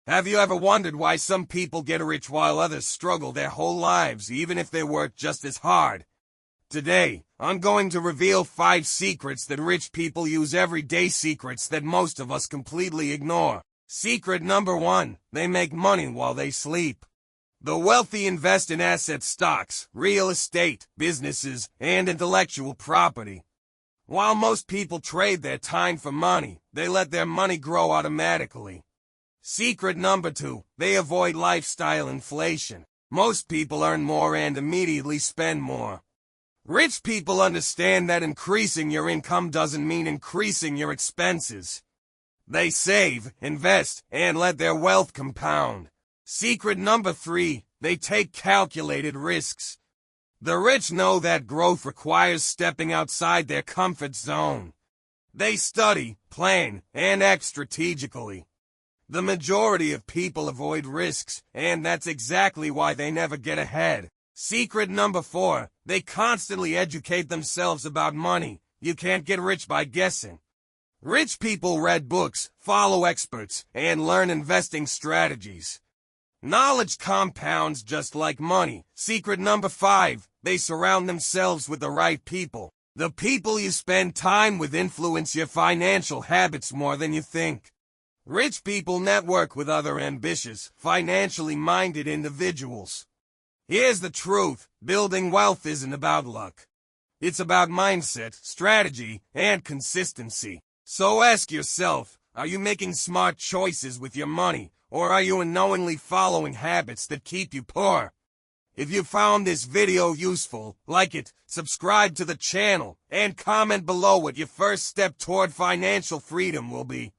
Have you ever wondered why some people get rich while others struggle their whole lives, even if they work just as hard? Today, I'm going to reveal 5 secrets that rich people use every day, secrets that most of us completely ignore. Secret number 1, they make money while they sleep. The wealthy invest in assets, stocks, real estate, businesses, and intellectual property. While most people trade their time for money, they let their money grow automatically. Secret number 2, they avoid lifestyle inflation. Most people earn more and immediately spend more. Rich people understand that increasing your income doesn't mean increasing your expenses. They save, invest, and let their wealth compound. Secret number 3, they take calculated risks. The rich know that growth requires stepping outside their comfort zone. They study, plan, and act strategically. The majority of people avoid risks, and that's exactly why they never get ahead. Secret number 4, they constantly educate themselves about money. You can't get rich by guessing. Rich people read books, follow experts, and learn investing strategies. Knowledge compounds just like money. Secret number 5, they surround themselves with the right people. The people you spend time with influence your financial habits more than you think. Rich people network with other ambitious, financially minded individuals. Here's the truth, building wealth isn't about luck. It's about mindset, strategy, and consistency. So ask yourself, are you making smart choices with your money, or are you unknowingly following habits that keep you poor? If you found this video useful, like it, subscribe to the channel, and comment below what your first step toward financial freedom will be.